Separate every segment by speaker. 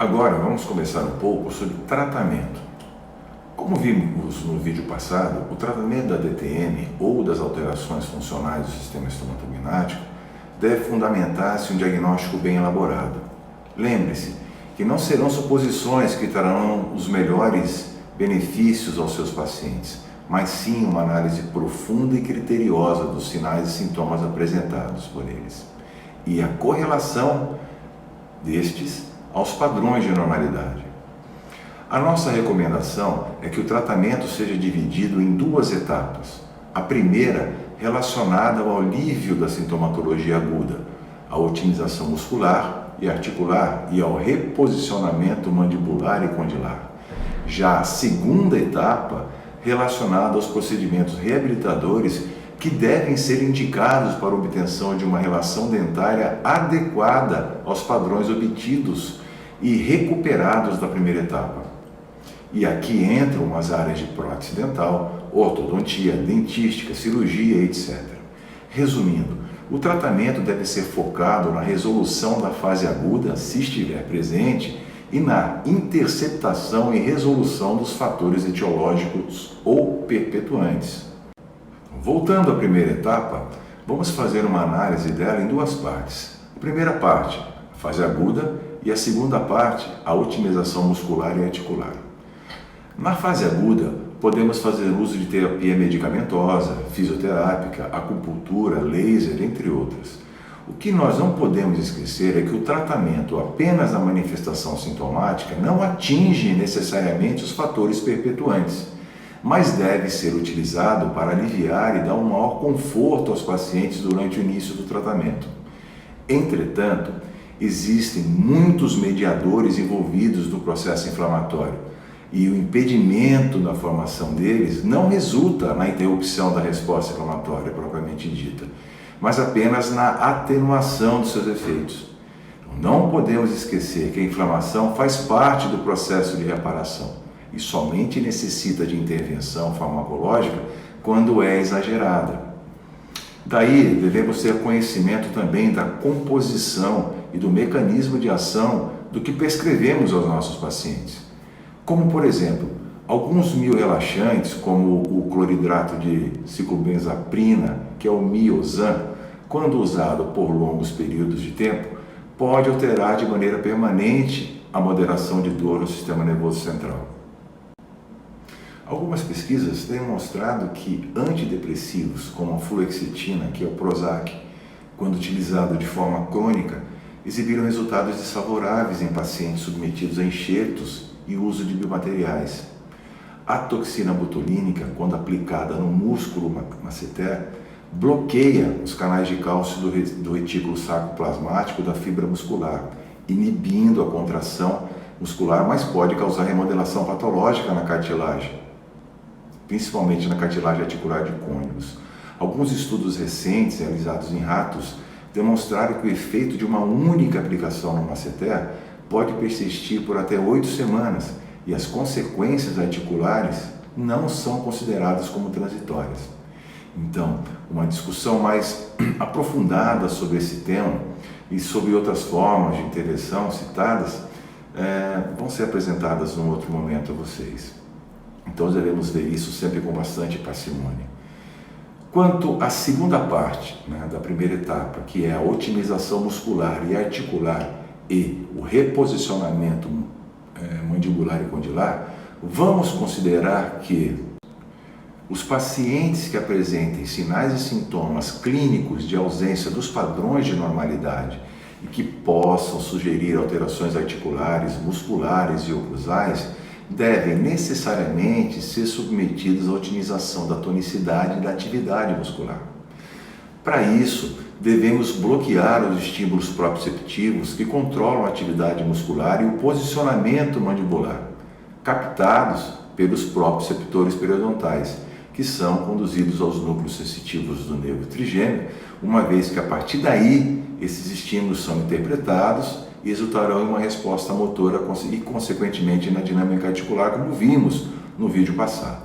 Speaker 1: Agora vamos conversar um pouco sobre tratamento. Como vimos no vídeo passado, o tratamento da DTM ou das alterações funcionais do sistema estomatognático deve fundamentar-se em um diagnóstico bem elaborado. Lembre-se que não serão suposições que trarão os melhores benefícios aos seus pacientes, mas sim uma análise profunda e criteriosa dos sinais e sintomas apresentados por eles e a correlação destes aos padrões de normalidade. A nossa recomendação é que o tratamento seja dividido em duas etapas. A primeira, relacionada ao alívio da sintomatologia aguda, a otimização muscular e articular e ao reposicionamento mandibular e condilar. Já a segunda etapa, relacionada aos procedimentos reabilitadores que devem ser indicados para a obtenção de uma relação dentária adequada aos padrões obtidos e recuperados da primeira etapa. E aqui entram as áreas de prótese dental, ortodontia, dentística, cirurgia, etc. Resumindo, o tratamento deve ser focado na resolução da fase aguda, se estiver presente, e na interceptação e resolução dos fatores etiológicos ou perpetuantes. Voltando à primeira etapa, vamos fazer uma análise dela em duas partes. A primeira parte, a fase aguda, e a segunda parte, a otimização muscular e articular. Na fase aguda, podemos fazer uso de terapia medicamentosa, fisioterápica, acupuntura, laser, entre outras. O que nós não podemos esquecer é que o tratamento apenas na manifestação sintomática não atinge necessariamente os fatores perpetuantes, mas deve ser utilizado para aliviar e dar um maior conforto aos pacientes durante o início do tratamento. Entretanto, existem muitos mediadores envolvidos no processo inflamatório e o impedimento da formação deles não resulta na interrupção da resposta inflamatória propriamente dita, mas apenas na atenuação de seus efeitos. Não podemos esquecer que a inflamação faz parte do processo de reparação e somente necessita de intervenção farmacológica quando é exagerada. Daí, devemos ter conhecimento também da composição e do mecanismo de ação do que prescrevemos aos nossos pacientes. Como, por exemplo, alguns miorrelaxantes, como o cloridrato de ciclobenzaprina, que é o Miozan, quando usado por longos períodos de tempo, pode alterar de maneira permanente a moderação de dor no sistema nervoso central. Algumas pesquisas têm mostrado que antidepressivos, como a fluoxetina, que é o Prozac, quando utilizado de forma crônica, exibiram resultados desfavoráveis em pacientes submetidos a enxertos e uso de biomateriais. A toxina botulínica, quando aplicada no músculo masseter, bloqueia os canais de cálcio do retículo sarcoplasmático da fibra muscular, inibindo a contração muscular, mas pode causar remodelação patológica na cartilagem, principalmente na cartilagem articular de cônios. Alguns estudos recentes realizados em ratos demonstraram que o efeito de uma única aplicação no masseter pode persistir por até 8 semanas e as consequências articulares não são consideradas como transitórias. Então, uma discussão mais aprofundada sobre esse tema e sobre outras formas de intervenção citadas vão ser apresentadas num outro momento a vocês. Então, devemos ver isso sempre com bastante parcimônia. Quanto à segunda parte da primeira etapa, que é a otimização muscular e articular e o reposicionamento mandibular e condilar, vamos considerar que os pacientes que apresentem sinais e sintomas clínicos de ausência dos padrões de normalidade e que possam sugerir alterações articulares, musculares e oclusais devem necessariamente ser submetidos à otimização da tonicidade e da atividade muscular. Para isso, devemos bloquear os estímulos proprioceptivos que controlam a atividade muscular e o posicionamento mandibular, captados pelos proprioceptores periodontais, que são conduzidos aos núcleos sensitivos do nervo trigêmeo, uma vez que a partir daí esses estímulos são interpretados e resultarão em uma resposta motora e, consequentemente, na dinâmica articular, como vimos no vídeo passado.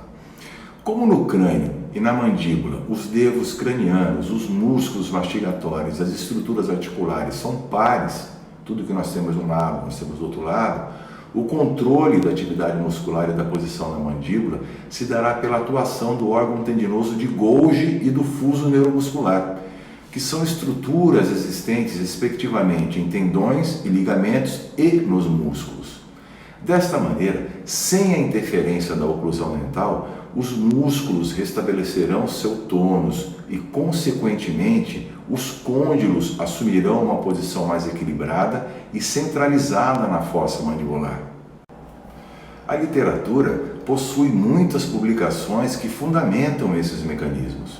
Speaker 1: Como no crânio e na mandíbula, os nervos cranianos, os músculos mastigatórios, as estruturas articulares são pares, tudo que nós temos de um lado, nós temos do outro lado, o controle da atividade muscular e da posição da mandíbula se dará pela atuação do órgão tendinoso de Golgi e do fuso neuromuscular, que são estruturas existentes respectivamente em tendões e ligamentos e nos músculos. Desta maneira, sem a interferência da oclusão mental, os músculos restabelecerão seu tônus e, consequentemente, os côndilos assumirão uma posição mais equilibrada e centralizada na fossa mandibular. A literatura possui muitas publicações que fundamentam esses mecanismos.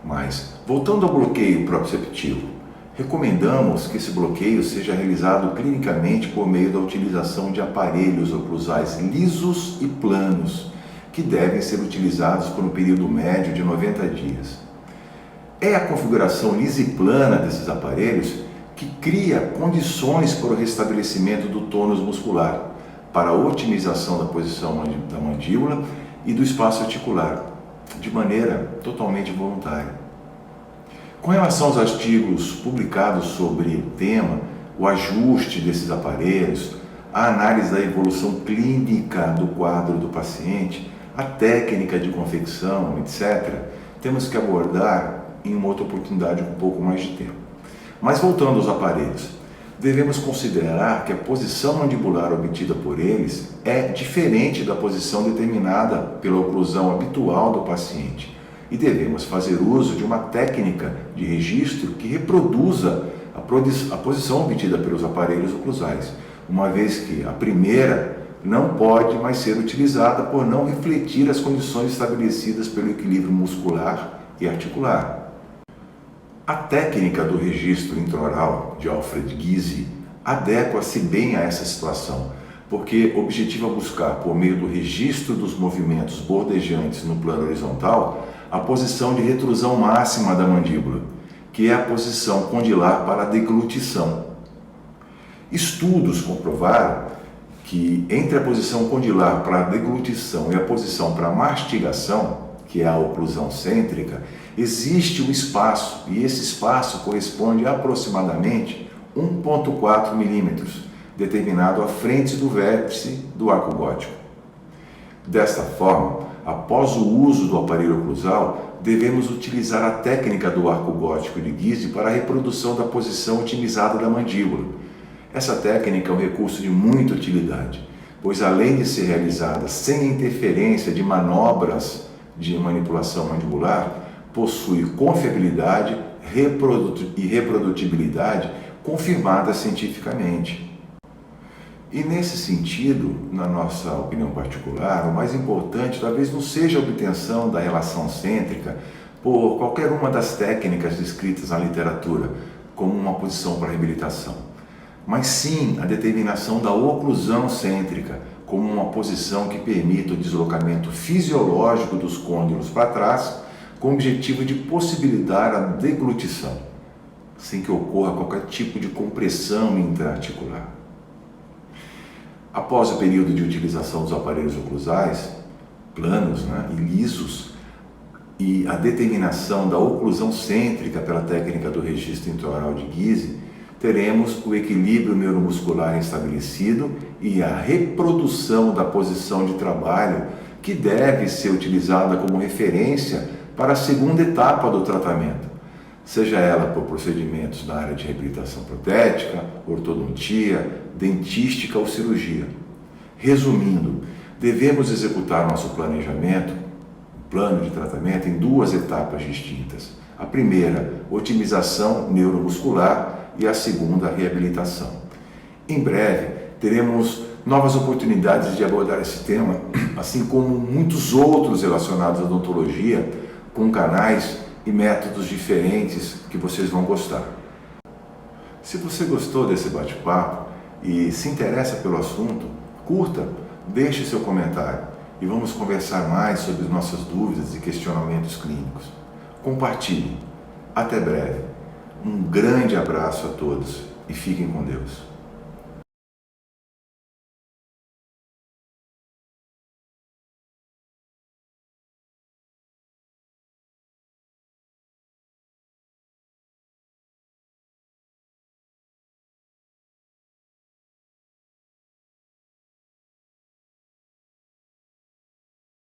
Speaker 1: Mas, voltando ao bloqueio proprioceptivo, recomendamos que esse bloqueio seja realizado clinicamente por meio da utilização de aparelhos oclusais lisos e planos, que devem ser utilizados por um período médio de 90 dias. É a configuração lisa e plana desses aparelhos que cria condições para o restabelecimento do tônus muscular, para a otimização da posição da mandíbula e do espaço articular, de maneira totalmente voluntária. Com relação aos artigos publicados sobre o tema, o ajuste desses aparelhos, a análise da evolução clínica do quadro do paciente, a técnica de confecção, etc., temos que abordar em uma outra oportunidade com um pouco mais de tempo. Mas voltando aos aparelhos, devemos considerar que a posição mandibular obtida por eles é diferente da posição determinada pela oclusão habitual do paciente e devemos fazer uso de uma técnica de registro que reproduza a posição obtida pelos aparelhos oclusais, uma vez que a primeira não pode mais ser utilizada por não refletir as condições estabelecidas pelo equilíbrio muscular e articular. A técnica do registro intraoral de Alfred Guise adequa-se bem a essa situação, porque objetiva buscar, por meio do registro dos movimentos bordejantes no plano horizontal, a posição de retrusão máxima da mandíbula, que é a posição condilar para a deglutição. Estudos comprovaram que entre a posição condilar para a deglutição e a posição para a mastigação, que é a oclusão cêntrica, existe um espaço, e esse espaço corresponde a aproximadamente 1,4 milímetros, determinado à frente do vértice do arco gótico. Desta forma, após o uso do aparelho oclusal, devemos utilizar a técnica do arco gótico de Guise para a reprodução da posição otimizada da mandíbula. Essa técnica é um recurso de muita utilidade, pois além de ser realizada sem a interferência de manobras de manipulação mandibular, possui confiabilidade e reprodutibilidade confirmadas cientificamente. E nesse sentido, na nossa opinião particular, o mais importante talvez não seja a obtenção da relação cêntrica por qualquer uma das técnicas descritas na literatura como uma posição para reabilitação, mas sim a determinação da oclusão cêntrica como uma posição que permita o deslocamento fisiológico dos côndilos para trás com o objetivo de possibilitar a deglutição, sem que ocorra qualquer tipo de compressão intraarticular. Após o período de utilização dos aparelhos oclusais, planos e lisos, e a determinação da oclusão cêntrica pela técnica do registro intraoral de Guise, teremos o equilíbrio neuromuscular estabelecido e a reprodução da posição de trabalho que deve ser utilizada como referência para a segunda etapa do tratamento, seja ela por procedimentos na área de reabilitação protética, ortodontia, dentística ou cirurgia. Resumindo, devemos executar nosso planejamento, plano de tratamento, em duas etapas distintas. A primeira, otimização neuromuscular, e a segunda, reabilitação. Em breve, teremos novas oportunidades de abordar esse tema, assim como muitos outros relacionados à odontologia, com canais e métodos diferentes que vocês vão gostar. Se você gostou desse bate-papo e se interessa pelo assunto, curta, deixe seu comentário e vamos conversar mais sobre nossas dúvidas e questionamentos clínicos. Compartilhe. Até breve. Um grande abraço a todos e fiquem com Deus.